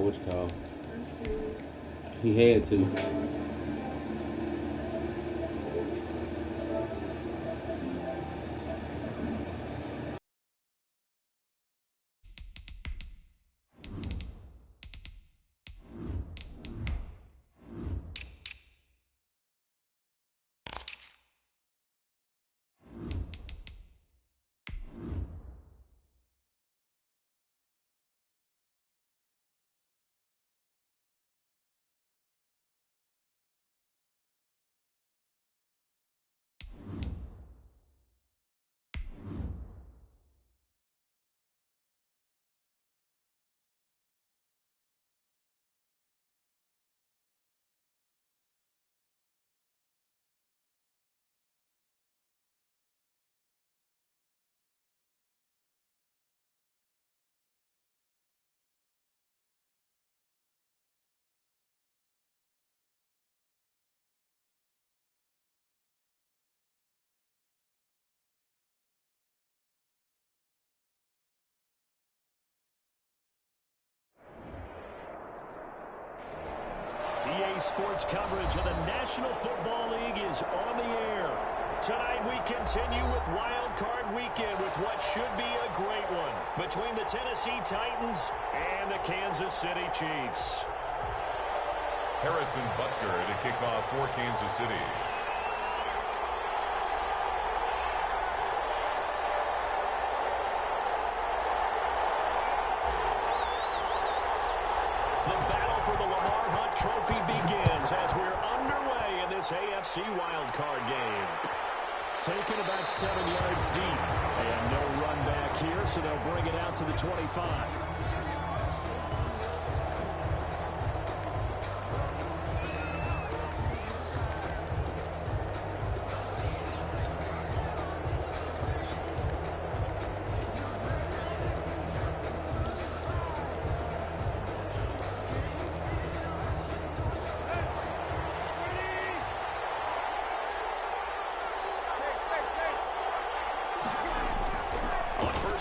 what you call. He had to. EA Sports coverage of the National Football League is on the air. Tonight we continue with Wildcard Weekend with what should be a great one between the Tennessee Titans and the Kansas City Chiefs. Harrison Butker to kick off for Kansas City. Trophy begins as we're underway in this AFC wildcard game. Taken about 7 yards deep. And no run back here, so they'll bring it out to the 25.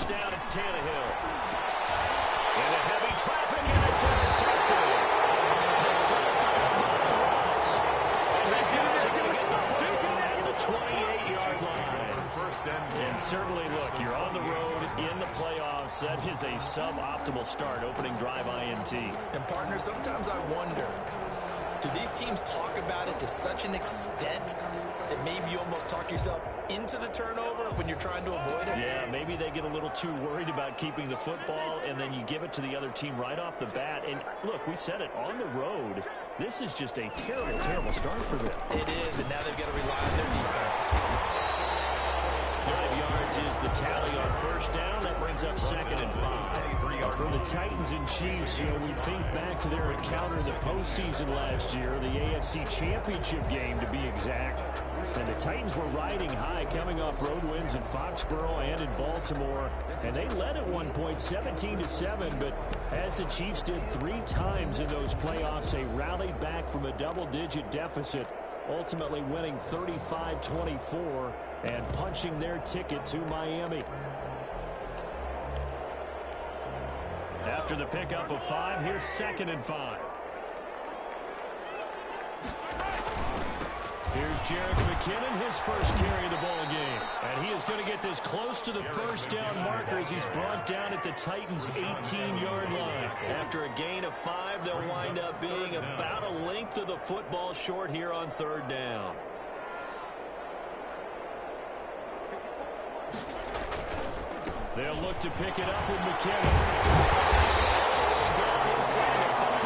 Down, it's Tannehill. Into heavy traffic, and it's intercepted. These guys are going to get the football at the 28-yard line. And certainly, look, you're on the road in the playoffs. That is a suboptimal start, opening drive INT. And, partner, sometimes I wonder, do these teams talk about it to such an extent that maybe you almost talk yourself into the turnover when you're trying to avoid it? Yeah, maybe they get a little too worried about keeping the football, and then you give it to the other team right off the bat. And, look, we said it, on the road, this is just a terrible, terrible start for them. It is, and now they've got to rely on their defense. 5 yards is the tally on first down. That brings up 2nd and 5. For the Titans and Chiefs, we think back to their encounter in the postseason last year, the AFC Championship game to be exact. And the Titans were riding high, coming off road wins in Foxborough and in Baltimore. And they led at one point 17-7, but as the Chiefs did 3 times in those playoffs, they rallied back from a double-digit deficit, ultimately winning 35-24 and punching their ticket to Miami. After the pickup of 5, here's 2nd and 5. Here's Jerick McKinnon, his first carry of the ball game. And he is going to get this close to the first down marker as he's brought down at the Titans' 18-yard line. After a gain of 5, they'll wind up being about a length of the football short here on 3rd down. They'll look to pick it up with McKinnon. Down inside the 5.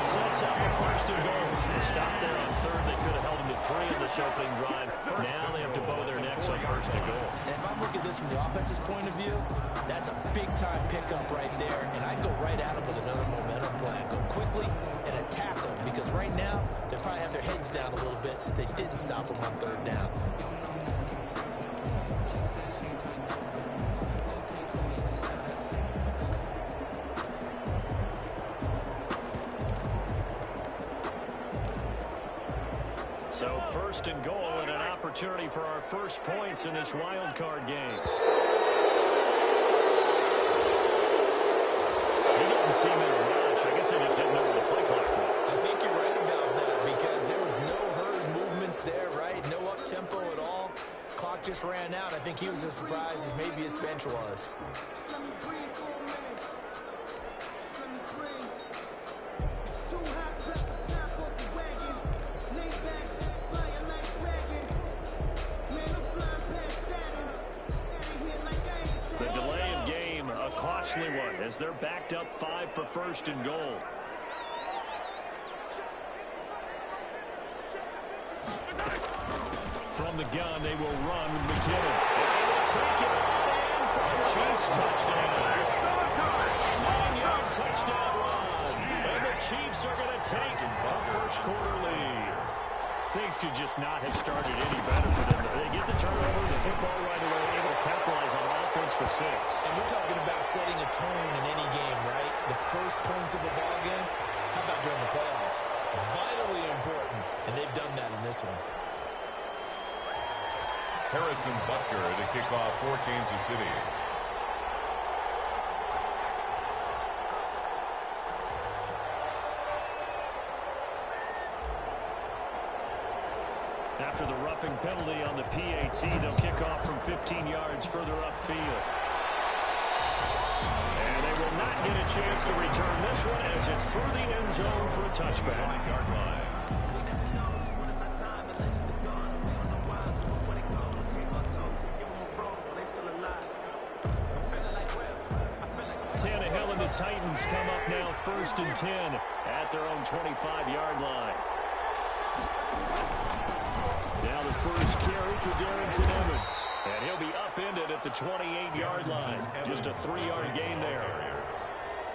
Sets up a 1st and goal. They stopped there on 3rd. They could have held them to 3 in this opening drive. Now they have to bow their necks on 1st and goal. And if I'm looking at this from the offense's point of view, that's a big-time pickup right there. And I go right at them with another momentum play. I go quickly and attack them because right now they probably have their heads down a little bit since they didn't stop them on 3rd down. So 1st and goal and an opportunity for our first points in this wild card game. just ran out. I think he was as surprised as maybe his bench was. The delay of game, a costly one, as they're backed up 5 for first and goal. From the gun, they will run with McKinnon. Take it in for a Chiefs touchdown. A 9-yard touchdown run. And the Chiefs are going to take a first-quarter lead. Things could just not have started any better for them. They get the turnover, the football right away, able to capitalize on offense for 6. And we're talking about setting a tone in any game, right? The first points of the ball game. How about during the playoffs? Vitally important, and they've done that in this one. Harrison Butker to kick off for Kansas City. After the roughing penalty on the PAT, they'll kick off from 15 yards further upfield. And they will not get a chance to return this one as it's through the end zone for a touchback. 9-yard line. Tannehill and the Titans come up now 1st and 10 at their own 25-yard line. Now the first carry for Darrington Evans. And he'll be upended at the 28-yard line. Just a 3-yard gain there.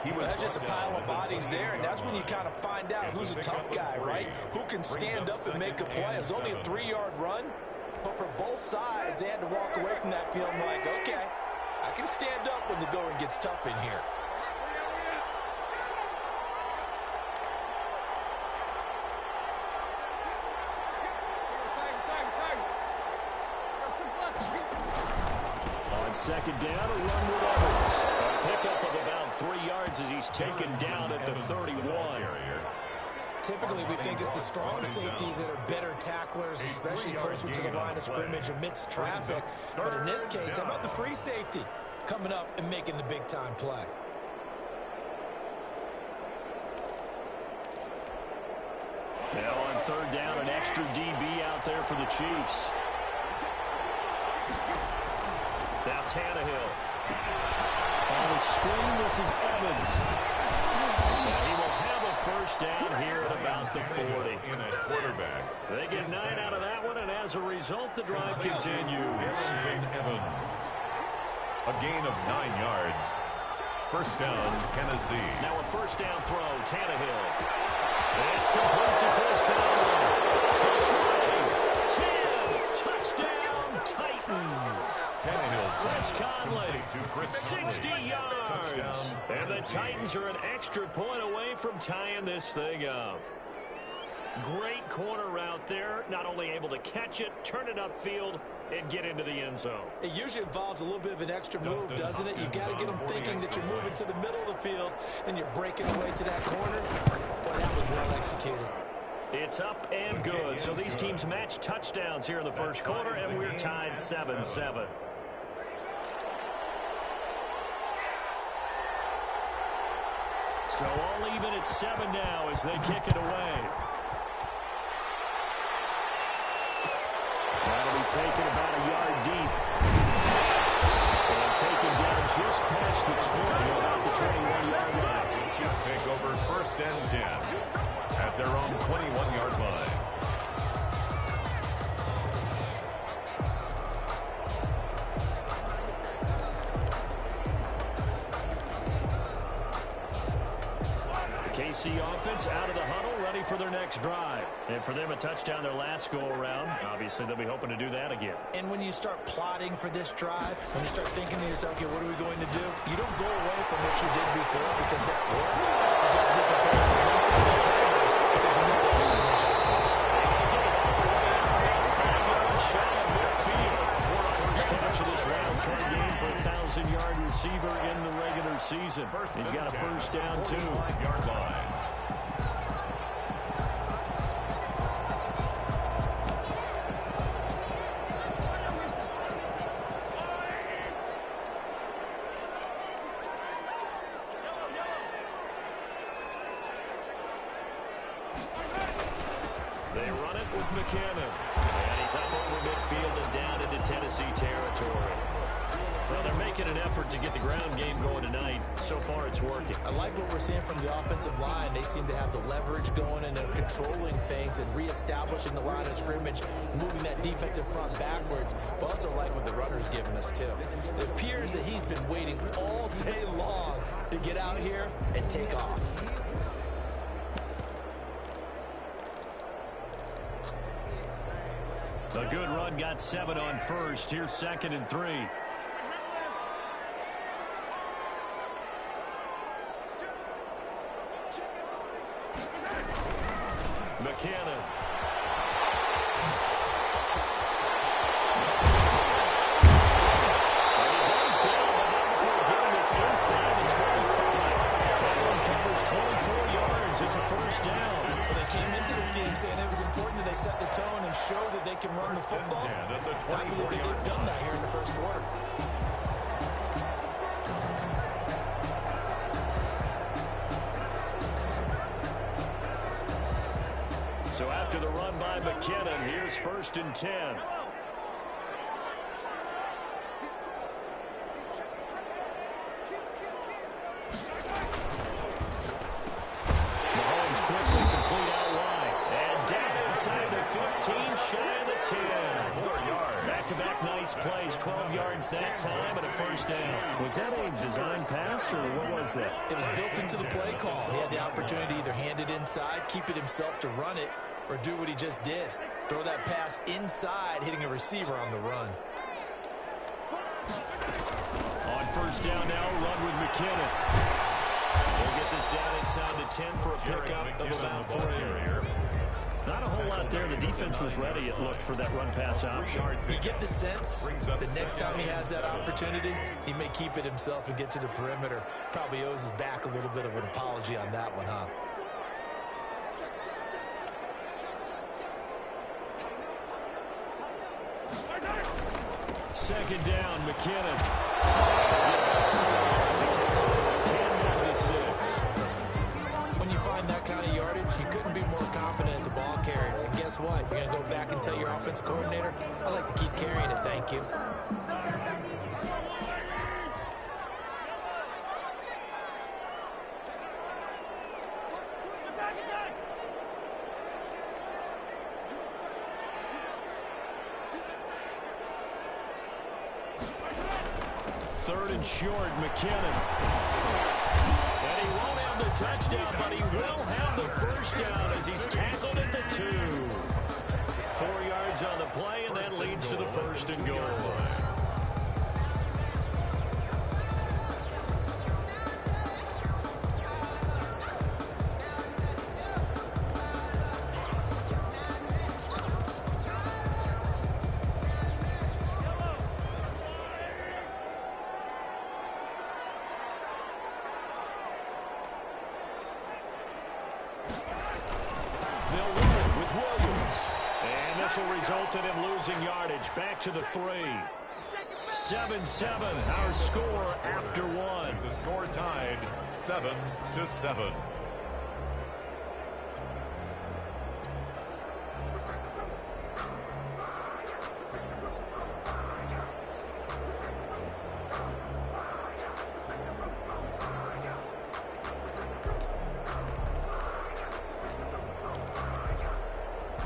Well, that's just a pile of bodies there, and that's when you kind of find out who's a tough guy, right? Who can stand up and make a play. It was only a 3-yard run, but for both sides, they had to walk away from that field like, okay, I can stand up when the going gets tough in here. On second down, a run with Evans. A pickup of about 3 yards as he's taken down at the 31. Typically, we think it's the strong safeties that are better tacklers, especially closer to the line of scrimmage amidst traffic. But in this case, how about the free safety coming up and making the big-time play? Now on third down, an extra DB out there for the Chiefs. Now Tannehill. On the screen, this is Evans. And he will have a first down here at about the 40. They get 9 out of that one, and as a result, the drive continues. Evans. A gain of 9 yards. First down, Tennessee. Now a first down throw, Tannehill. It's complete to Chris Conley. It's right. 10. Touchdown, Titans. Chris Conley, 60 yards. And the Titans are an extra point away from tying this thing up. Great corner route there. Not only able to catch it, turn it upfield, and get into the end zone. It usually involves a little bit of an extra move, doesn't it? You got to get them thinking that you're moving to the middle of the field, and you're breaking away to that corner. Boy, that was well executed. It's up and good. So these teams match touchdowns here in the first quarter, and we're tied 7-7. So all even at 7 now as they kick it away. That'll be taken about a yard deep. And taken down just past the 20, about the 21-yard line. Chiefs take over first and 10 at their own 21-yard line. KC offense out of the huddle, ready for their next drive. And for them, a touchdown their last go-around. Obviously, they'll be hoping to do that again. And when you start plotting for this drive, when you start thinking to yourself, okay, what are we going to do? You don't go away from what you did before because that worked. You just be prepared for Memphis and Cowboys because you know they'll make some adjustments. First catch of this Wildcard game for a 1,000-yard receiver in the regular season. He's got a first down, too. 45-yard line. They run it with McKinnon. And he's up over midfield and down into Tennessee territory. Well, they're making an effort to get the ground game going tonight. So far, it's working. I like what we're seeing from the offensive line. They seem to have the leverage going, and they're controlling things and reestablishing the line of scrimmage, moving that defensive front backwards. But also like what the runner's giving us, too. It appears that he's been waiting all day long to get out here and take off. A good run, got 7 on first. Here's 2nd and 3. McKinnon. And he goes down, but not before getting this inside the 25. That one covers 24 yards. It's a first down. Well, they came into this game saying it was important that they set the tone and show that they can run the football. I believe that they've done that here in the first quarter. So after the run by McKinnon, here's 1st and 10. Mahomes quickly complete out wide. And down inside the 15, shy of the 10. 4 yards. Back-to-back nice plays, 12 yards that time, and a first down. Was that a design pass, or what was that? It was built into the play call. He had the opportunity to either hand it inside, keep it himself to run it, or do what he just did. Throw that pass inside, hitting a receiver on the run. On first down now, run with McKinnon. They'll get this down inside the 10 for a pickup of about 3. Not a whole lot there. The defense was ready, it looked, for that run-pass option. You get the sense the next time he has that opportunity, he may keep it himself and get to the perimeter. Probably owes his back a little bit of an apology on that one, huh? Second down, McKinnon. He takes it from 10 down to 6. When you find that kind of yardage, you couldn't be more confident as a ball carrier. And guess what? You're going to go back and tell your offensive coordinator, I'd like to keep carrying it, thank you. Third and short, McKinnon. And he won't have the touchdown, but he will have the first down as he's tackled at the 2. 4 yards on the play, and that leads to the 1st and goal. Resulted in losing yardage. Back to the 3. 7-7, our score after 1. The score tied 7-7.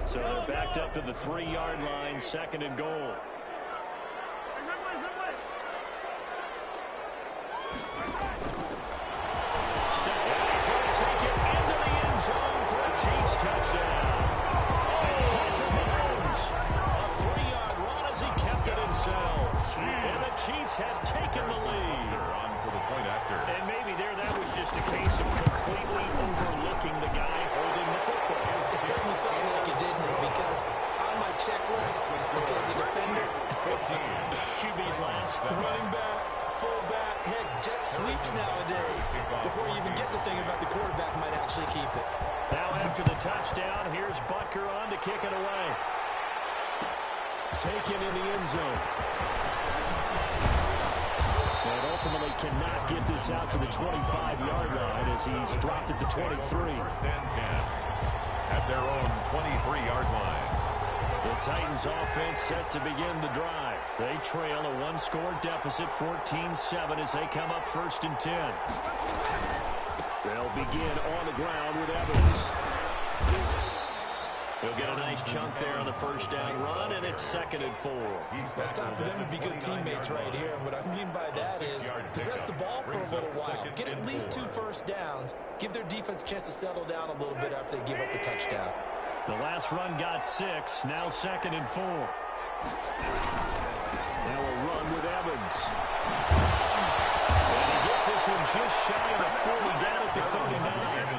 So they're backed up to the 3-yard line, 2nd and goal. He's going to take it into the end zone for a Chiefs touchdown. Patrick Mahomes, a 3-yard run as he kept it himself. And the Chiefs have taken the lead. On to the point after. And maybe there that was just a case of completely overlooking the guy holding the football. It certainly felt like it, didn't it? Because on my checklist, as a defender, QB's last. running back, fullback, heck, jet sweeps nowadays. Before you even get the thing about the quarterback might actually keep it. Now after the touchdown, here's Butker on to kick it away. Taken in the end zone. And ultimately cannot get this out to the 25-yard line as he's dropped at the 23. First and 10. at their own 23-yard line. The Titans offense set to begin the drive. They trail a one-score deficit, 14-7, as they come up 1st and 10. They'll begin on the ground with Evans. He'll get a nice chunk there on the first down run, and it's 2nd and 4. It's time for them to be good teammates right here. And what I mean by that is possess the ball for a little while. Get at least 2 first downs. Give their defense a chance to settle down a little bit after they give up a touchdown. The last run got 6, now 2nd and 4. Now a run with Evans. And he gets this one just shy of the 40 down at the 39.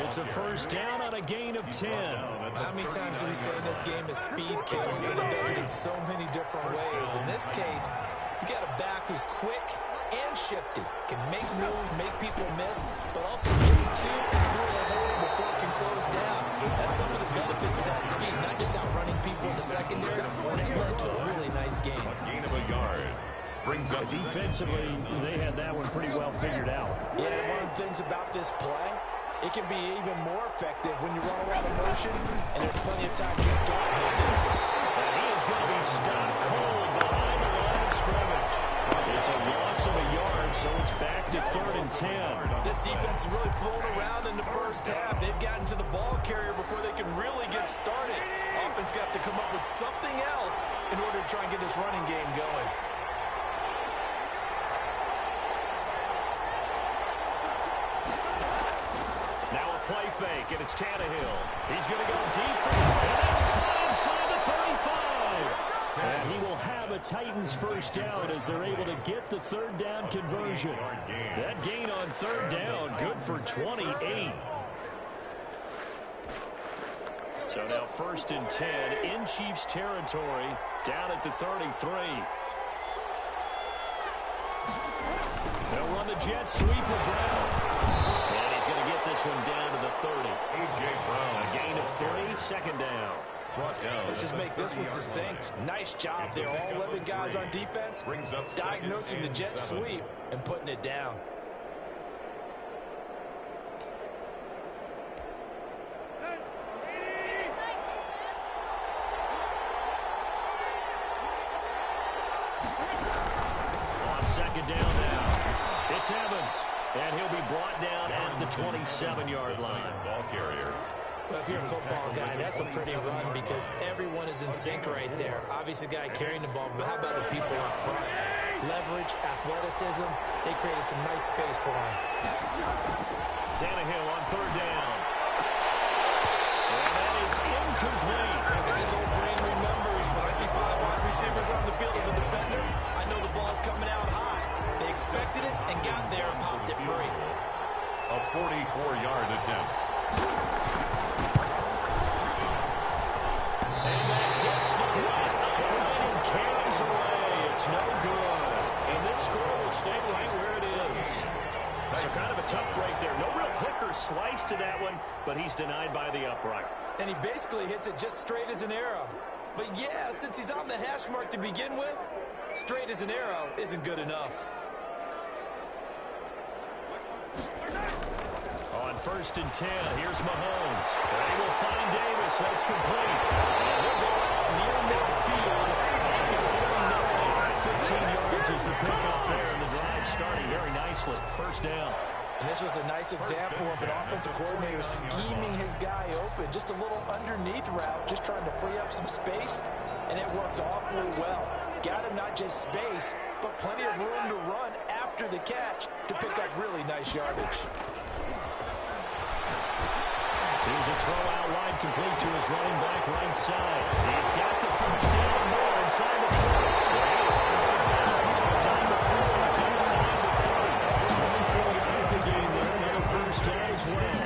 It's a first down on a gain of 10. How many times do we say in this game that speed kills, and it does it in so many different ways? In this case, you got a back who's quick and shifty, can make moves, make people miss, but also gets to and through a hole before it can close down. That's some of the benefits of that speed, not just outrunning people in the secondary, but it led to a really nice game. A gain of a yard. Brings up defensively, they had that one pretty well figured out. Yeah, one of the things about this play, it can be even more effective when you run a lot of motion, and there's plenty of time to don't hit it. And he is going to be stopped cold behind the line of scrimmage. It's a loss of a yard, so it's back to 3rd and 10. This defense is really flown around in the first half. They've gotten to the ball carrier before they can really get started. Offense got to come up with something else in order to try and get this running game going. Now a play fake, and it's Tannehill. He's going to go deep for and that's caught inside the 35. And he will have a Titans first down as they're able to get the 3rd down conversion. That gain on 3rd down, good for 28. So now 1st and 10 in Chiefs territory, down at the 33. They'll run the jet sweep of Brown. And he's going to get this one down to the 30. A.J. Brown. A gain of 3, 2nd down. Let's just make this one succinct. Nice job there. All 11 guys on defense diagnosing the jet sweep and putting it down. On 2nd down now, it's Evans. And he'll be brought down at the 27-yard line. Ball carrier. Well, if you're a football guy, that's a pretty run because everyone is in sync right there. Obviously, the guy carrying the ball, but how about the people up front? Leverage, athleticism, they created some nice space for him. Tannehill on 3rd down. And that is incomplete. As this old brain remembers, when I see 5 wide receivers on the field as a defender, I know the ball's coming out high. They expected it and got there and popped it free. A 44-yard attempt. And that hits the right upright and carries away. It's no good. And this score will stay right where it is. So kind of a tough break there. No real hook or slice to that one, but he's denied by the upright. And he basically hits it just straight as an arrow. But yeah, since he's on the hash mark to begin with, straight as an arrow isn't good enough. On 1st and 10, here's Mahomes. They will find Davis. That's complete. And he'll go out near midfield at the 49. 15 yards is the pickup there, and the drive starting very nicely. First down. And this was a nice example of an offensive coordinator scheming his guy open. Just a little underneath route, just trying to free up some space, and it worked awfully well. Got him not just space, but plenty of room to run after the catch to pick up really nice yardage. Here's a throw out wide, complete to his running back right side. He's got the first down more inside the 40. He's behind the 40. He's inside the 30. 24 yards a gain there. Another first down as well.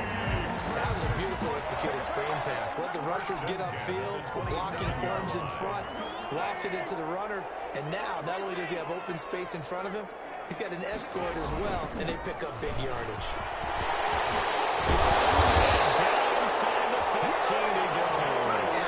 That was a beautiful executed screen pass. Let the rushers get upfield. The blocking forms in front. Lofted it to the runner. And now, not only does he have open space in front of him, he's got an escort as well, and they pick up big yardage. Inside the 15 he goes.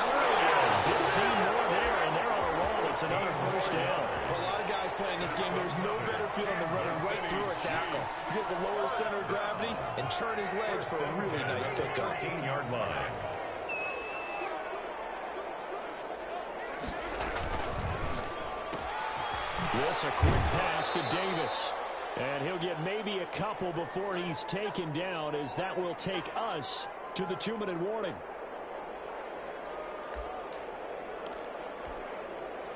15 more there, and they're on a roll. It's another first down. For a lot of guys playing this game, there's no better feeling than running right through a tackle. He's able to lower center of gravity and churn his legs for a really nice pickup. 15-yard line. This a quick pass to Davis. And he'll get maybe a couple before he's taken down, as that will take us to the 2-minute warning.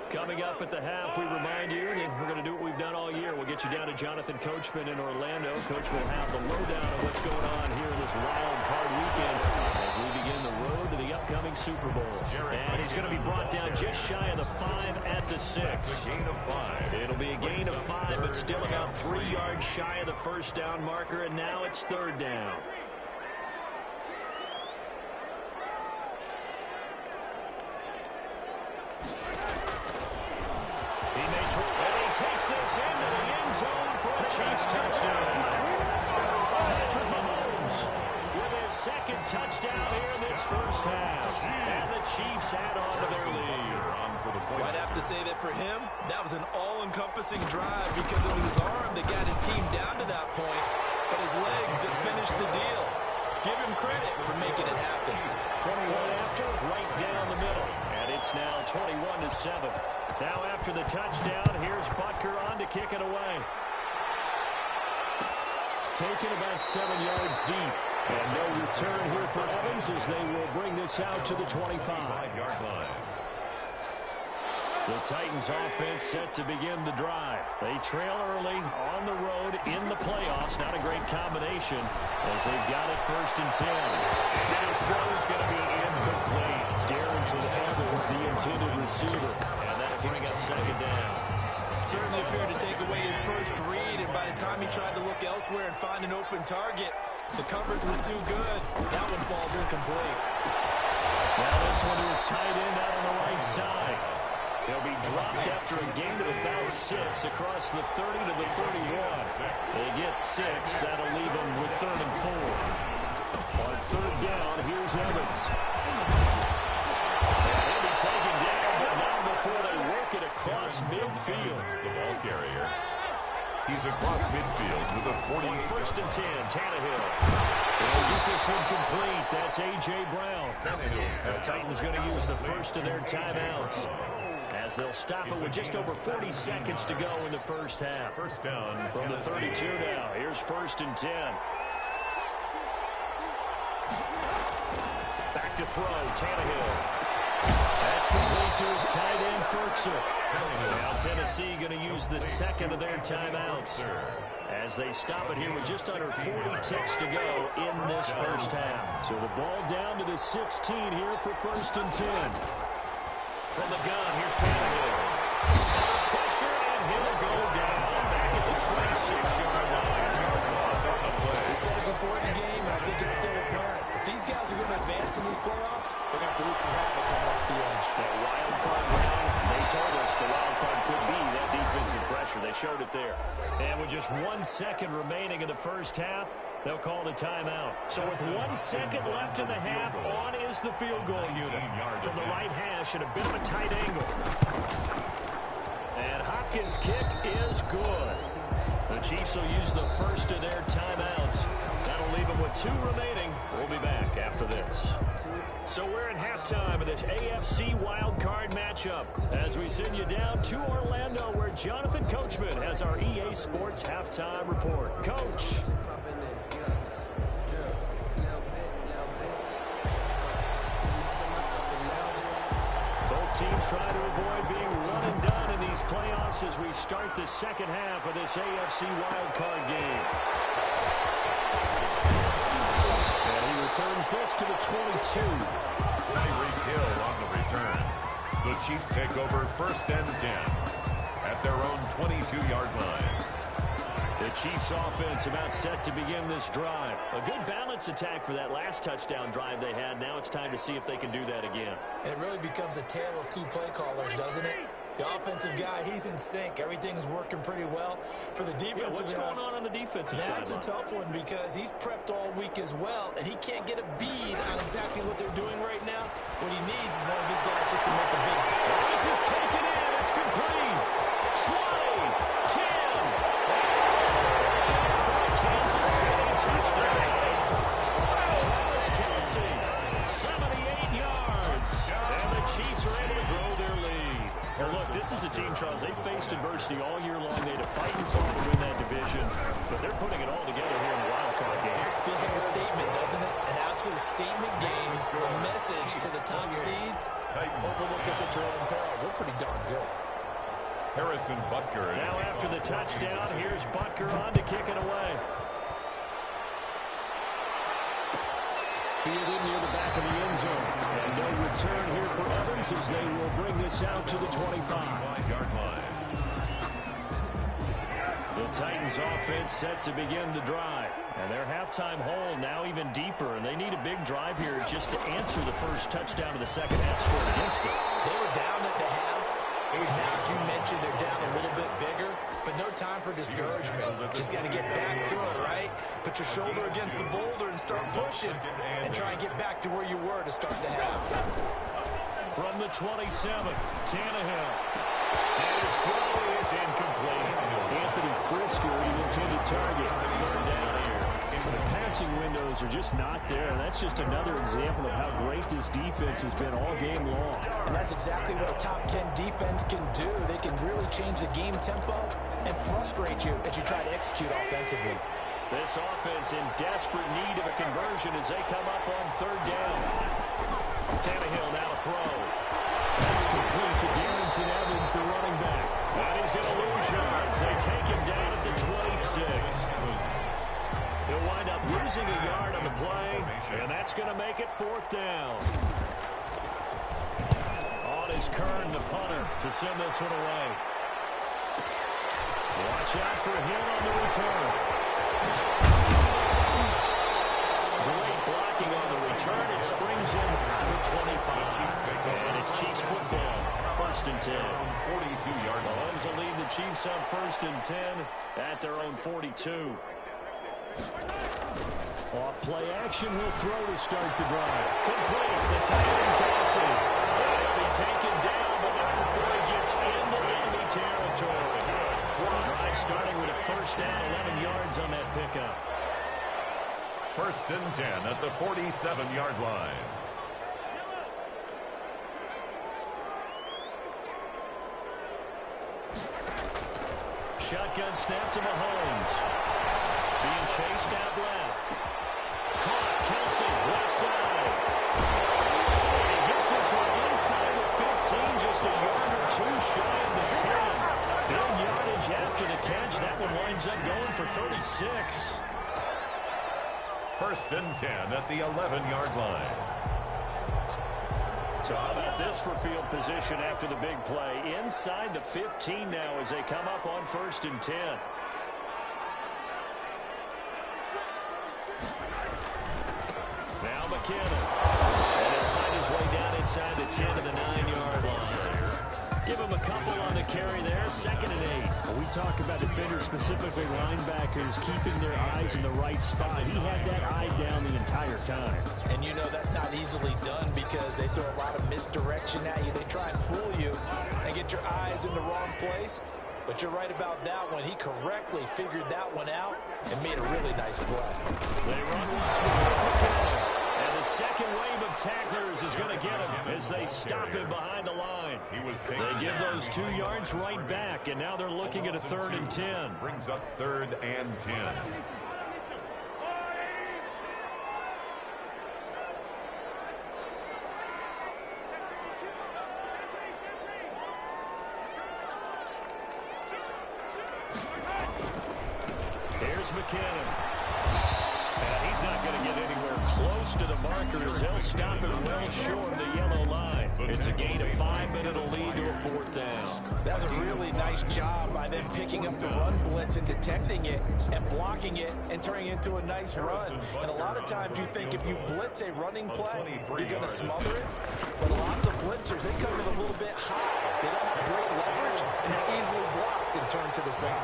Coming up at the half, we remind you that we're going to do what we've done all year. We'll get you down to Jonathan Coachman in Orlando. Coach will have the lowdown of what's going on here in this wild card weekend as we begin the road to the upcoming Super Bowl. And he's going to be brought down just shy of the 5 at the 6. It'll be a gain of 5, but still about 3 yards shy of the first down marker, and now it's 3rd down. Takes this into the end zone for a Chiefs touchdown. Patrick Mahomes with his 2nd touchdown here in this first half. And the Chiefs add on to their lead. I'd have to say that for him, that was an all-encompassing drive because it was his arm that got his team down to that point, but his legs that finished the deal. Give him credit for making it happen. One after, right down the middle. And it's now 21-7. Now after the touchdown, here's Butker on to kick it away. Taken about 7 yards deep. And no return here for Evans as they will bring this out to the 25-yard line. The Titans offense set to begin the drive. They trail early on the road in the playoffs. Not a great combination as they've got it 1st and 10. And his throw is going to be incomplete. Darrington Evans, the intended receiver. And that'll bring up 2nd down. Certainly appeared to take away his first read, and by the time he tried to look elsewhere and find an open target, the coverage was too good. That one falls incomplete. Now this one to his tight end out on the right side. He'll be dropped after a gain of about 6 across the 30 to the 31. They get 6. That'll leave them with 3rd and 4. On 3rd down, here's Evans. He'll be taken down, but not before they work it across midfield. The ball carrier. He's across midfield with a 40. 1st and 10, Tannehill. They'll get this one complete. That's A.J. Brown. The Titans going to use the first of their timeouts, as they'll stop it with just over 40 seconds to go in the first half. First down from the 32 now. Here's 1st and 10. Back to throw, Tannehill. That's complete to his tight end, Ferkser. Now Tennessee going to use the 2nd of their timeouts as they stop it here with just under 40 ticks to go in this first half. So the ball down to the 16 here for 1st and 10. From the gun, here's Tannehill. Pressure, and he'll go down back at the 26-yard line. We said it before the game, and I think it's still apparent. If these guys are going to advance in these playoffs, they're going to have to wreak some havoc coming off the edge. That wild card round, they told us the wild card could be that defensive pressure. They showed it there. And with just 1 second remaining in the first half, they'll call the timeout. So with 1 second left in the half, on is the field goal unit. From the right hash at a bit of a tight angle. And Hopkins' kick is good. The Chiefs will use the first of their timeouts. That'll leave them with 2 remaining. We'll be back after this. So we're at halftime of this AFC wildcard matchup as we send you down to Orlando, where Jonathan Coachman has our EA Sports halftime report. Coach. Both teams try to avoid being run and done in these playoffs as we start the second half of this AFC wildcard game. Returns this to the 22. Tyreek Hill on the return. The Chiefs take over 1st and 10 at their own 22-yard line. The Chiefs offense about set to begin this drive. A good balance attack for that last touchdown drive they had. Now it's time to see if they can do that again. And it really becomes a tale of 2 play callers, doesn't it? The offensive guy, he's in sync. Everything's working pretty well. For the defensive what's going on the defensive side? That's a tough one because he's prepped all week as well, and he can't get a bead on exactly what they're doing right now. What he needs is one of his guys just to make a big play. This is taken in. It's complete. 20, 10. For a Kansas City touchdown. Travis Kelce, 78 yards. And the Chiefs are able to grow their lead. Well, look, this is a team, Charles, they faced adversity adversity all year long. They had to fight and claw to win that division, but they're putting it all together here in the Wildcard game. Feels like a statement, doesn't it? An absolute statement game. The message to the top seeds: overlook us at your own peril. We're pretty darn good. Harrison Butker. Now after the touchdown, here's Butker on to kick it away. Fielded near the back of the end zone. And no return here for Evans as they will bring this out to the 25-yard line. The Titans offense set to begin the drive. And their halftime hole now even deeper. And they need a big drive here just to answer the first touchdown of the second half scored against them. They were down at the half. Now, as you mentioned, they're down a little bit bigger, but no time for discouragement. Just got to get back to it, right? Put your shoulder against the boulder and start pushing and try and get back to where you were to start the half. From the 27, Tannehill. And his throw is incomplete. Anthony Frisker, the intended target. Third down here. The passing windows are just not there. That's just another example of how great this defense has been all game long. And that's exactly what a top 10 defense can do. They can really change the game tempo and frustrate you as you try to execute offensively. This offense in desperate need of a conversion as they come up on third down. Tannehill now to throw. That's complete to Darrington Evans, the running back. And he's going to lose yards. They take him down at the 26. He'll wind up losing a yard on the play, and that's going to make it fourth down. On is Kern, the punter, to send this one away. Watch out for him on the return. Great blocking on the return. It springs in for 25. And it's Chiefs football. First and 10. 42-yard line. Mahomes will lead the Chiefs on first and 10 at their own 42. Off play action, he'll throw to start the drive. Complete, the tight end passing. He'll be taken down, but not before he gets into enemy territory. Drive starting with a first down, 11 yards on that pickup. First and 10 at the 47-yard line. Shotgun snap to Mahomes. Being chased out left. Caught, Kelsey, left side. And he gets this one inside the 15, just a yard or two shy of the 10. Big yardage after the catch. That one winds up going for 36. First and 10 at the 11-yard line. So how about this for field position after the big play? Inside the 15 now as they come up on first and 10. Now McKinnon. And he'll find his way down inside the 10 to the 9-yard line. Give him a couple on the carry there. Second and 8. We talk about defenders, specifically linebackers, keeping their eyes in the right spot. He had that eye down the entire time. And you know that's not easily done because they throw a lot of misdirection at you. They try and fool you and get your eyes in the wrong place. But you're right about that one. He correctly figured that one out and made a really nice play. They run once more. And the second wave of tacklers is going to get him as they stop him behind the line. They give those 2 yards right back, and now they're looking at a third and 10. Brings up third and 10. Here's McKinnon. And he's not going to get anywhere close to the marker as they'll stop him well short of the yellow line. It's a gain of 5, but it'll lead to a fourth down. That's a really nice job by them picking up the run blitz and detecting it and blocking it and turning it into a nice run. And a lot of times you think if you blitz a running play, you're going to smother it. But a lot of the blitzers, they come in a little bit high. They don't have great leverage, and they're easily blocked and turned to the side.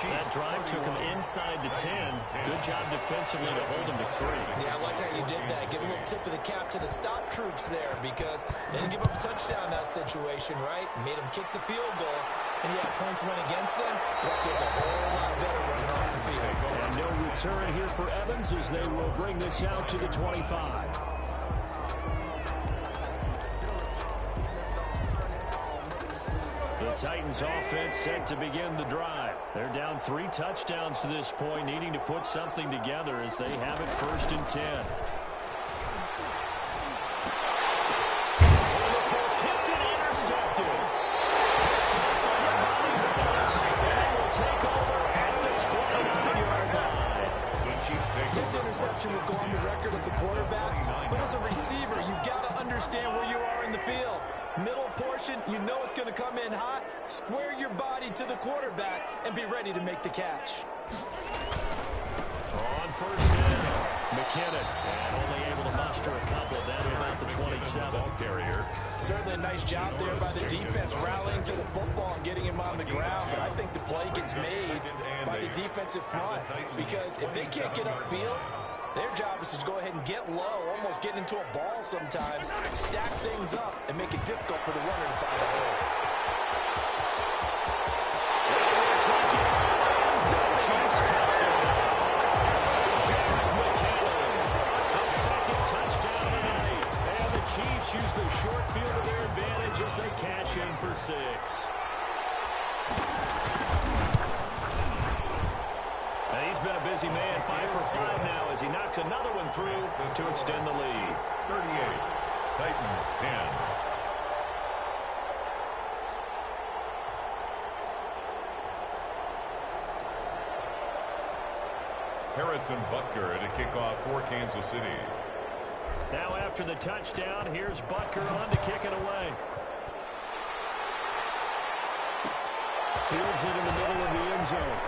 That drive took him inside the 10. Good job defensively to hold him to 3. Yeah, I like how you did that. Give a little tip of the cap to the stop troops there because they didn't give up a touchdown in that situation, right? Made them kick the field goal. And yeah, points went against them. That feels a whole lot better running off the field. And no return here for Evans as they will bring this out to the 25. The Titans offense set to begin the drive. They're down 3 touchdowns to this point, needing to put something together as they have it 1st and 10. This ball's tipped and intercepted. And will take over at the 23-yard line. This interception will go on the record of the quarterback, but as a receiver, you've got to understand where you are in the field. Middle portion, you know it's going to come in hot. Square your body to the quarterback and be ready to make the catch. On 1st down, McKinnon, and only able to muster a couple down to about the 27. Ball carrier. Certainly a nice job there by the defense rallying to the football and getting him on the ground, but I think the play gets made by the defensive front because if they can't get upfield, their job is to go ahead and get low, almost get into a ball sometimes, stack things up, and make it difficult for the runner to find a hole. Chiefs touchdown. Jared McKinnon, the 2nd touchdown tonight. And the Chiefs use the short field to their advantage as they cash in for 6. He's been a busy man, 5 for 5 now as he knocks another one through to extend the lead. 38, Titans 10. Harrison Butker at a kickoff for Kansas City. Now after the touchdown, here's Butker on to kick it away. Fields it in the middle of the end zone.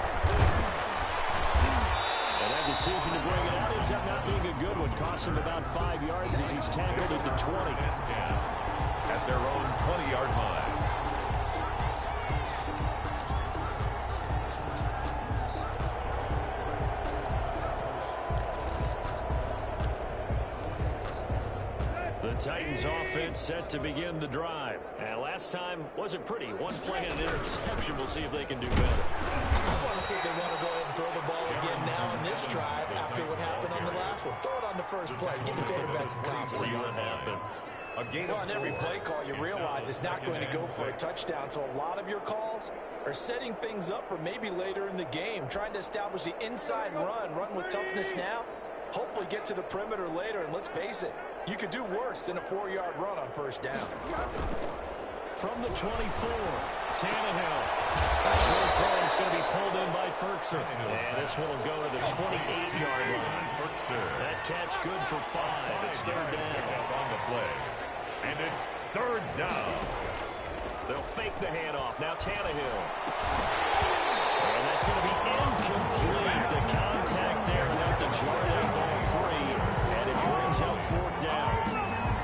And that decision to bring it out ends up not being a good one. Costs him about 5 yards as he's tackled at the 20. At their own 20-yard line. The Titans offense set to begin the drive. And last time wasn't pretty. One play and an interception. We'll see if they can do better. I want to see if they want to go ahead and throw the ball again now on this drive after what happened on the last one. Throw it on the first play. Give the quarterback some confidence. See what happens. Well, on every play call, you realize it's not going to go for a touchdown. So a lot of your calls are setting things up for maybe later in the game, trying to establish the inside run with toughness now, hopefully get to the perimeter later. And let's face it, you could do worse than a 4-yard run on 1st down. From the 24, Tannehill. A short throw is going to be pulled in by Ferguson. And this one will go to the 28-yard line. That catch good for 5. It's 3rd down. On the play. And it's 3rd down. They'll fake the handoff. Now Tannehill. And that's going to be incomplete. The contact there left the Jordan ball free. And it brings up 4th down.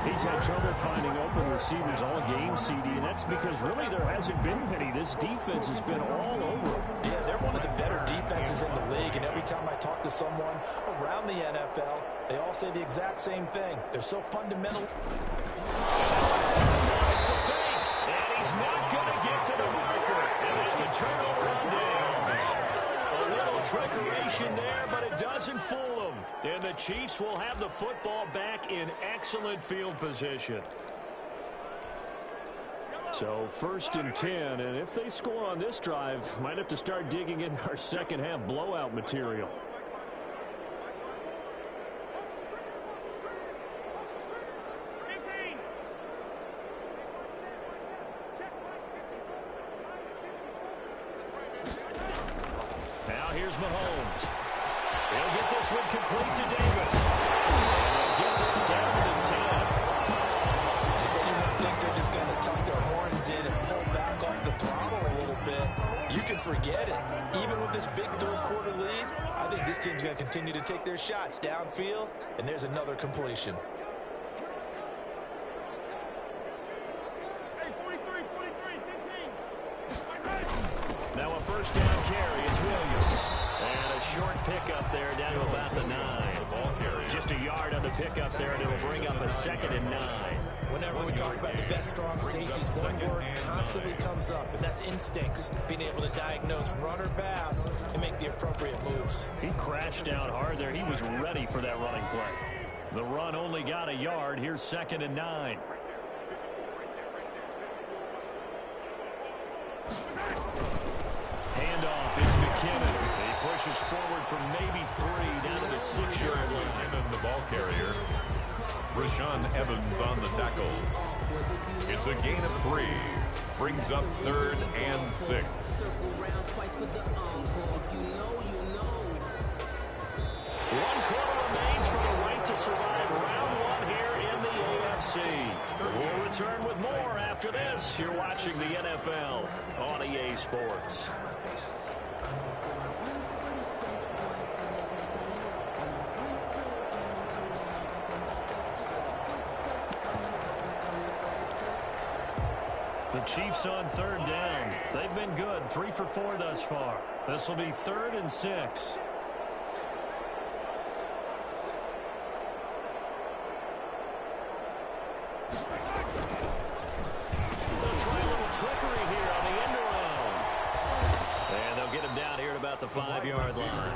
He's had trouble finding open receivers all game, CD, and that's because really there hasn't been many. This defense has been all over him. Yeah, they're one of the better defenses in the league, and every time I talk to someone around the NFL, they all say the exact same thing. They're so fundamental. It's a fake, and he's not going to get to the marker. And it's a turnover on downs. A little trickeration there, but it doesn't fool them. And the Chiefs will have the football back in excellent field position. So 1st and 10, and if they score on this drive, might have to start digging in our second half blowout material. Now here's Mahomes. He'll get this one complete to Davis. And they'll get this down to the 10. If anyone thinks they're just going to tuck their horns in and pull back off the throttle a little bit, you can forget it. Even with this big 3rd quarter lead, I think this team's going to continue to take their shots downfield, and there's another completion. Now a 1st down carry. It's Williams. And a short pickup there down to about the 9. Just a yard on the pickup there, and it'll bring up a 2nd and 9. Whenever we talk about the best strong safeties, one word constantly comes up, and that's instincts. Being able to diagnose run or pass and make the appropriate moves. He crashed down hard there. He was ready for that running play. The run only got a yard. Here's 2nd and 9. McKinnon. He pushes forward from maybe 3 down to the 6-yard line. And the ball carrier, Rashaan Evans on the tackle. It's a gain of 3. Brings up 3rd and 6. 1 quarter remains for the right to survive round 1 here in the AFC. We'll return with more after this. You're watching the NFL on EA Sports. The Chiefs on 3rd down. They've been good. 3 for 4 thus far. This will be 3rd and 6. They'll try a little trickery here on the end around. And they'll get him down here at about the 5-yard line.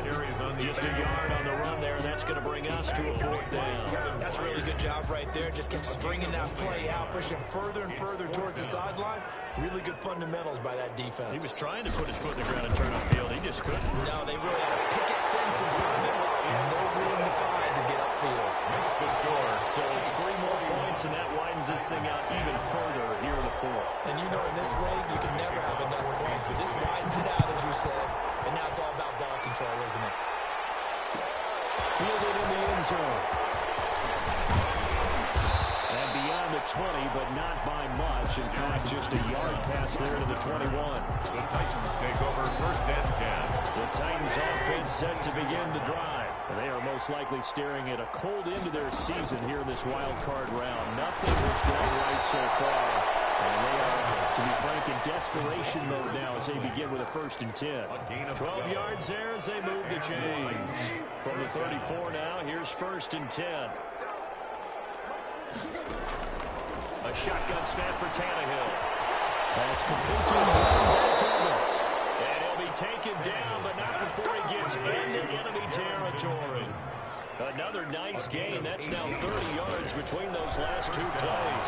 Just a yard on the run there, and that's going to bring us to a 4th down. That's a really good job right there. Just kept stringing that play out, pushing further and further towards the sideline. Really good fundamentals by that defense. He was trying to put his foot in the ground and turn upfield. He just couldn't. No, they really had a picket fence in front of him. No room to find to get upfield. Makes the score. So it's 3 more points, and that widens this thing out even further here in the 4th. And you know, in this league, you can never have enough points, but this widens it out, as you said. And now it's all about ball control, isn't it? Fielded in the end zone. And beyond the 20, but not by much. In fact, just a yard pass there to the 21. The Titans take over 1st and 10. The Titans offense set to begin the drive. And they are most likely staring at a cold end to their season here in this wild card round. Nothing has gone right so far. And they are, to be frank, in desperation mode now as they begin with a 1st and 10. 12 yards there as they move the chains. From the 34 now, here's 1st and 10. A shotgun snap for Tannehill. That's complete to his running back Evans. And he'll be taken down, but not before he gets into enemy territory. Another nice gain. That's now 30 yards between those last 2 plays.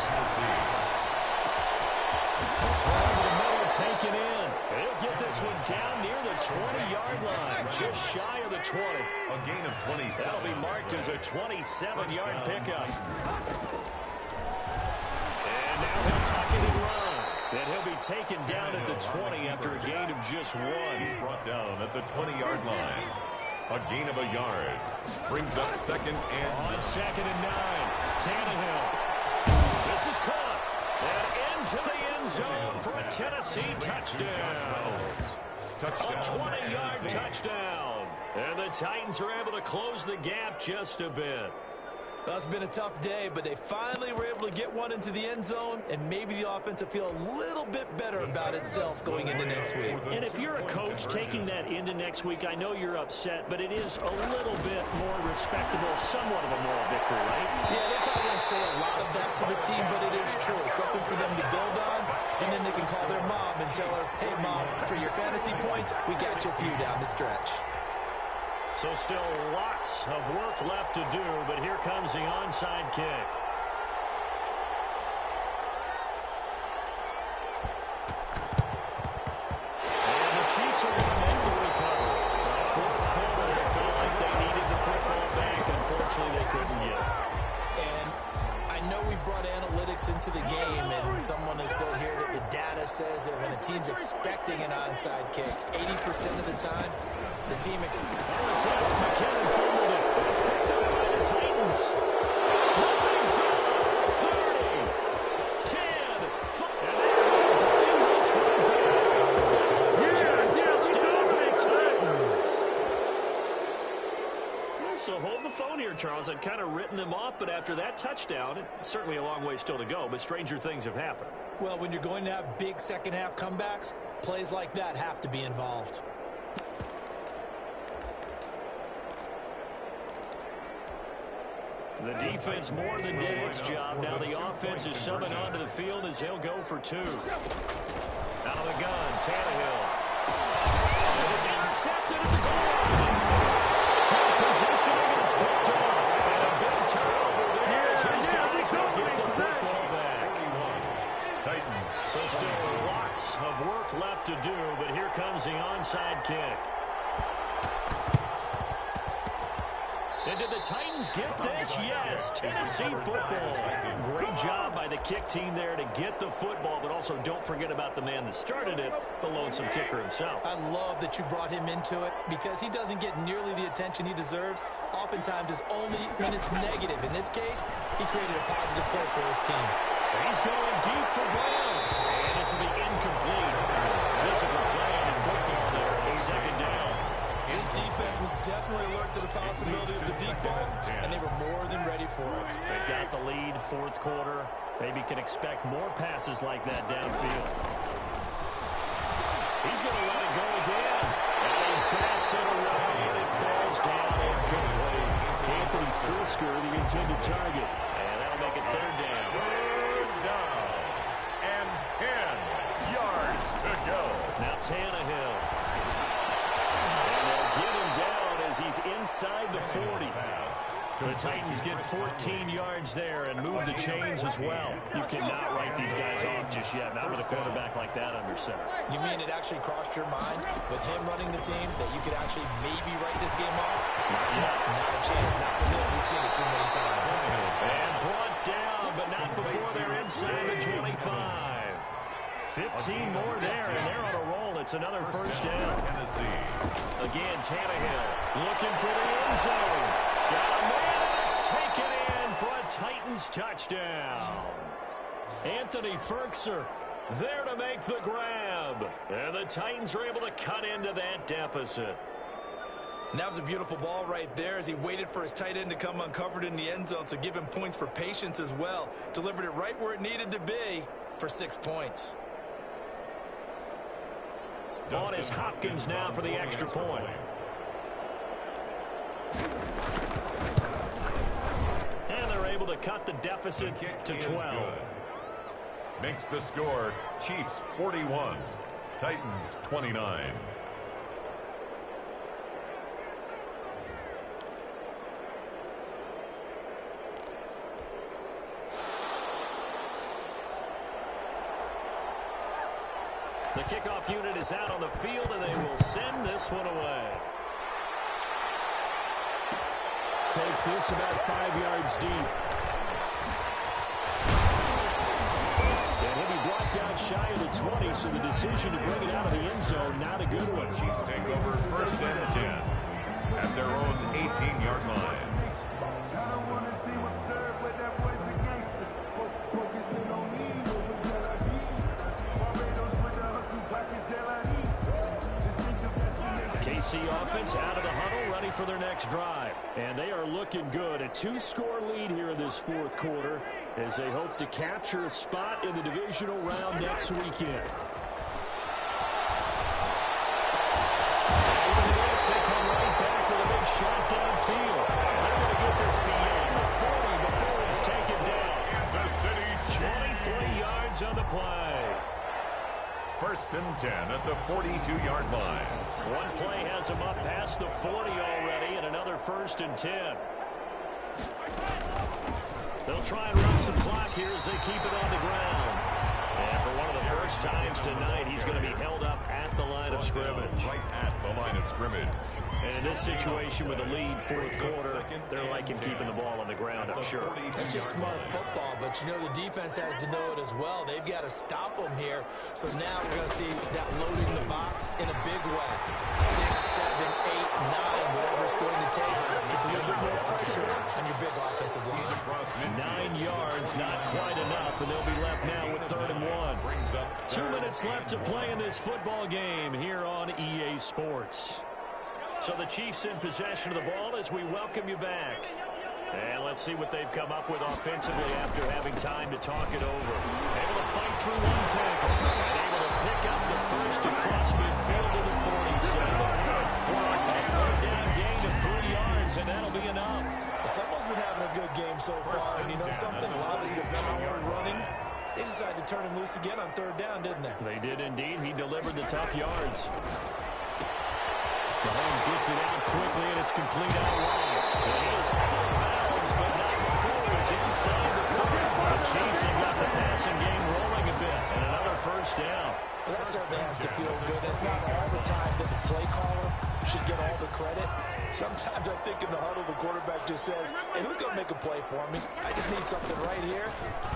Throw in the middle, taken in. He'll get this one down near the 20-yard line, just shy of the 20. A gain of 27. That'll be marked as a 27-yard pickup. And now he'll tuck it and run. And he'll be taken down at the 20 after a gain of just 1. Brought down at the 20-yard line. A gain of a yard. Brings up 2nd and... On 2nd and 9. Tannehill. This is caught. And into the end zone for a Tennessee touchdown. A 20-yard touchdown. And the Titans are able to close the gap just a bit. Well, it's been a tough day, but they finally were able to get one into the end zone, and maybe the offense will feel a little bit better about itself going into next week. And if you're a coach taking that into next week, I know you're upset, but it is a little bit more respectable, somewhat of a moral victory, right? Yeah, they probably won't say a lot of that to the team, but it is true. It's something for them to build on, and then they can call their mom and tell her, hey, Mom, for your fantasy points, we got you a few down the stretch. So still lots of work left to do, but here comes the onside kick. And the Chiefs are going to make the recovery. Fourth quarter, they felt like they needed the football back. Unfortunately, they couldn't get it. And I know we brought analytics into the game, and someone has said here that the data says that when a team's expecting an onside kick, 80% of the time, the team McKinnon fumbled it. It's picked up by the Titans. Running for 30, 10, 5, and touchdown for the Titans. So hold the phone here, Charles. I'd kind of written them off, but after that touchdown, it's certainly a long way still to go, but stranger things have happened. Well, when you're going to have big second-half comebacks, plays like that have to be involved. The defense more than did its job. Now the offense is summoned onto the field as he'll go for 2. Out of the gun, Tannehill. It is intercepted at the goal line. Good positioning, and it's picked off. And a big turnover there as his guys will get the football back. Titans. So still lots of work left to do, but here comes the onside kick. And did the Titans get this? Yes, Tennessee football. Great job by the kick team there to get the football, but also don't forget about the man that started it, the lonesome kicker himself. I love that you brought him into it because he doesn't get nearly the attention he deserves. Oftentimes it's only when it's negative. In this case, he created a positive play for his team. He's going deep for Brown. And this will be incomplete. Physical play in football there on second down. This defense was definitely alert to the possibility of the deep ball, and they were more than ready for it. They've got the lead, fourth quarter. Maybe can expect more passes like that downfield. He's going to let it go again. And he backs it away, and it falls down incomplete. Anthony Frisker, the intended target. And that'll make it third down. Third down. And 10 yards to go. Now Tannehill. Get him down as he's inside the 40. The Titans get 14 yards there and move the chains as well. You cannot write these guys off just yet, not with a quarterback like that under center. You mean it actually crossed your mind with him running the team that you could actually maybe write this game off? Not yet. Not a chance. Not with him. We've seen it too many times. And brought down, but not before they're inside the 25. 15 more there, and they're on a roll. It's another first down. Again, Tannehill looking for the end zone. Got a man. It's taken in for a Titans touchdown. Anthony Frisker there to make the grab. And the Titans are able to cut into that deficit. And that was a beautiful ball right there as he waited for his tight end to come uncovered in the end zone, so give him points for patience as well. Delivered it right where it needed to be for 6 points. On is Hopkins now for the extra point. And they're able to cut the deficit to 12. Makes the score Chiefs 41, Titans 29. The kickoff unit is out on the field, and they will send this one away. Takes this about 5 yards deep. And he'll be brought down shy of the 20, so the decision to bring it out of the end zone, not a good one. Chiefs take over first and 10 at their own 18-yard line. KC offense out of the huddle, ready for their next drive. And they are looking good. A 2-score lead here in this fourth quarter as they hope to capture a spot in the divisional round next weekend. After this, they come right back with a big shot downfield. They're going to get this beyond the 40 before it's taken down. Kansas City, 23 yards on the play. First and 10 at the 42-yard line. One play has them up past the 40 already, and another first and 10. They'll try and run some clock here as they keep it on the ground. And for one of the first times tonight, he's going to be held up at the line of scrimmage. Right at the line of scrimmage. And in this situation with a lead fourth quarter, they're liking keeping the ball on the ground, I'm sure. That's just smart football, but you know the defense has to know it as well. They've got to stop them here. So now we're going to see that loading the box in a big way. 6, 7, 8, 9, whatever it's going to take. It's a little bit more pressure on your big offensive line. 9 yards, not quite enough, and they'll be left now with 3rd and 1. 2 minutes left to play in this football game here on EA Sports. So the Chiefs in possession of the ball as we welcome you back. And let's see what they've come up with offensively after having time to talk it over. Able to fight through one tackle. And able to pick up the first across midfield to the 47. A 3rd down gain of 3 yards, and that'll be enough. Someone's been having a good game so far, and you know something? A lot of it's been power running. They decided to turn him loose again on 3rd down, didn't they? They did indeed. He delivered the tough yards. Mahomes gets it out quickly, and it's complete out wide. And he is out of bounds, but not before he's inside the 40. The Chiefs have got the passing game rolling a bit, and another first down. Well, that certainly has to feel good. It's not all the time that the play caller should get all the credit. Sometimes I think in the huddle, the quarterback just says, hey, who's going to make a play for me? I just need something right here.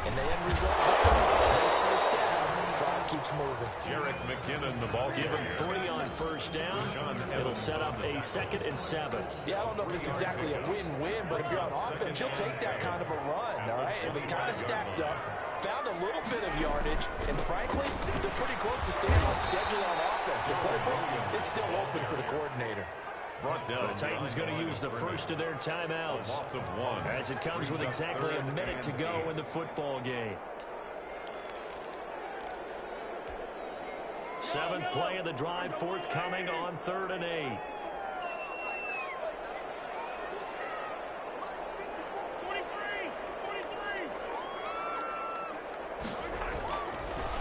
And the end result, first down. Drive keeps moving. Jerick McKinnon, the ball Give him 3 on first down. It'll set up a 2nd and 7. Yeah, I don't know if it's exactly a win-win, but if you're on offense, you'll take that kind of a run, all right? It was kind of stacked up, found a little bit of yardage, and frankly, they're pretty close to staying on schedule on offense. The playbook is still open for the coordinator. The Titans going to use the first of their timeouts as it comes with exactly a minute to go in the football game. 7th play of the drive forthcoming on 3rd and 8.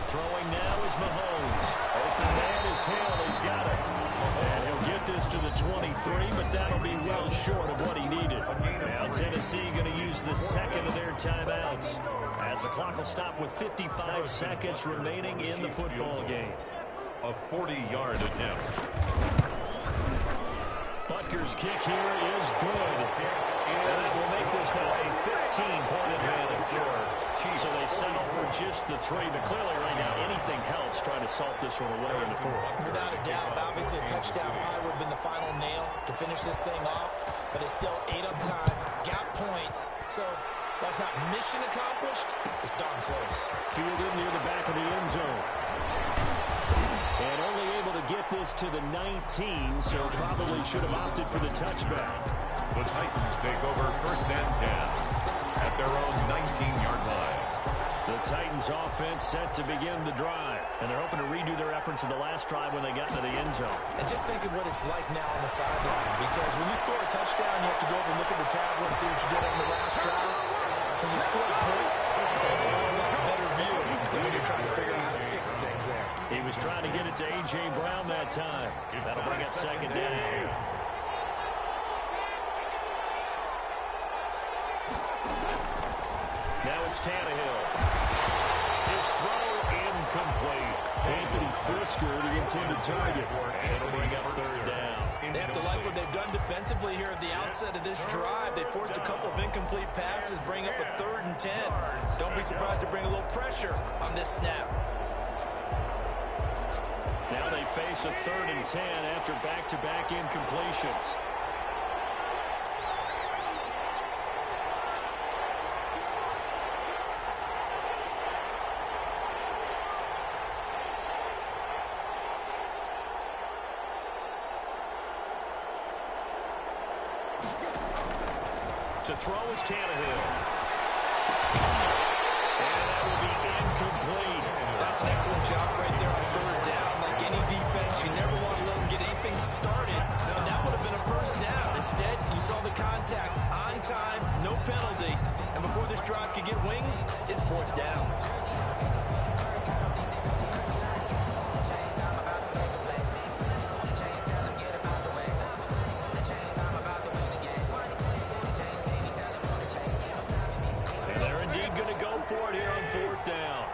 Throwing now is Mahomes. Open man is Hill. He's got it. And he'll get this to the 23, but that'll be well short of what he needed. Now Tennessee going to use the 2nd of their timeouts as the clock will stop with 55 seconds remaining in the football game. A 40-yard attempt. Butker's kick here is good. And that will make this now a 15-point advantage. So they settle for just the 3, but clearly right now anything helps trying to salt this one away in the 4th. Without a doubt, obviously a touchdown probably would have been the final nail to finish this thing off, but it's still 8 up time, got points, so while it's not mission accomplished, it's darn close. Fielded near the back of the end zone. And only able to get this to the 19, so probably should have opted for the touchback. The Titans take over 1st and 10 at their own 19-yard line. The Titans offense set to begin the drive, and they're hoping to redo their efforts in the last drive when they got into the end zone. And just think of what it's like now on the sideline, because when you score a touchdown, you have to go over and look at the tablet and see what you did on the last drive. When you score points, it's a whole lot better view than when you're trying to figure out how to fix things there. He was trying to get it to A.J. Brown that time. That'll bring up 2nd down. Now it's Tannehill. His throw incomplete. Anthony Fisker, the intended target. And it'll bring up 3rd down. They have to like what they've done defensively here at the outset of this drive. They forced a couple of incomplete passes, bring up a 3rd and 10. Don't be surprised to bring a little pressure on this snap. Now they face a 3rd and 10 after back-to-back incompletions. To throw is Tannehill. And that will be incomplete. That's an excellent job right there on 3rd down. Like any defense, you never want to let them get anything started. And that would have been a 1st down. Instead, you saw the contact on time, no penalty. And before this drive could get wings, it's 4th down. For it here on 4th down.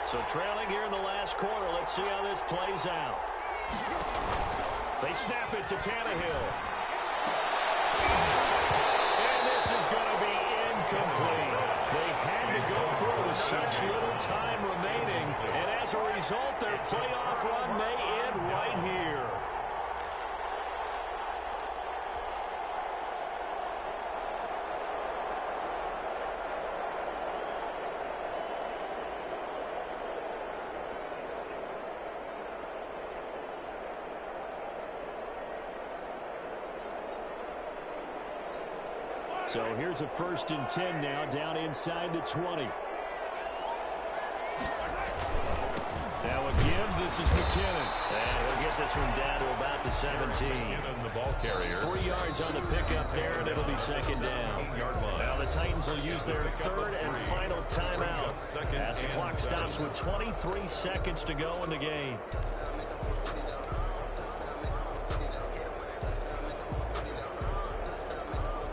So trailing here in the last quarter. Let's see how this plays out. They snap it to Tannehill. And this is going to be incomplete. They had to go through with such little time remaining. And as a result, their playoff run may end right here. So here's a 1st and 10 now, down inside the 20. Now a give, this is McKinnon. And he'll get this one down to about the 17. McKinnon, the ball carrier. 3 yards on the pickup there, and it'll be 2nd down. Now the Titans will use their 3rd and final timeout as the clock stops with 23 seconds to go in the game.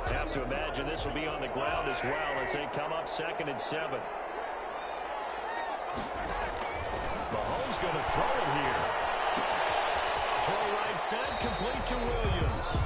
Have to imagine this will be on the ground as well as they come up 2nd and 7. Mahomes going to throw it here. Throw right side, complete to Williams.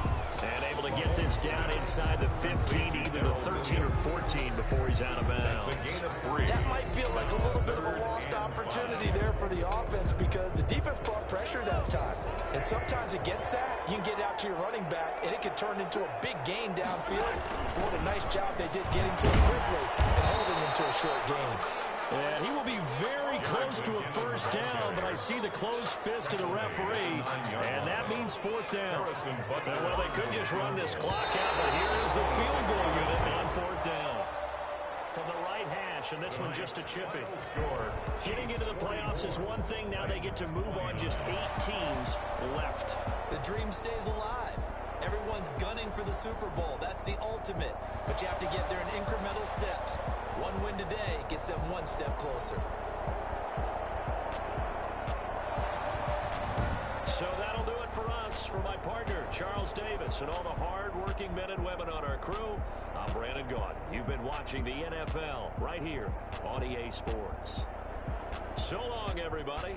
And able to get this down inside the 15, either the 13 or 14 before he's out of bounds. That might feel like a little bit of a lost opportunity there for the offense because the defense brought pressure that time. And sometimes against that, you can get out to your running back, and it can turn into a big gain downfield. What a nice job they did getting to him quickly and holding him to a short gain. And he will be very close to a first down, but I see the closed fist of the referee, and that means fourth down. Well, they could just run this clock out, but here is the field goal unit on fourth down. From the right hash, and this one just a chipping. Getting into the playoffs is one thing. Now they get to move on. Just 8 teams left. The dream stays alive. Everyone's gunning for the Super Bowl. That's the ultimate. But you have to get there in incremental steps. One win today gets them one step closer. So that'll do it for us. For my partner, Charles Davis, and all the hard-working men and women on our crew, I'm Brandon Gaudin. You've been watching the NFL right here on EA Sports. So long, everybody.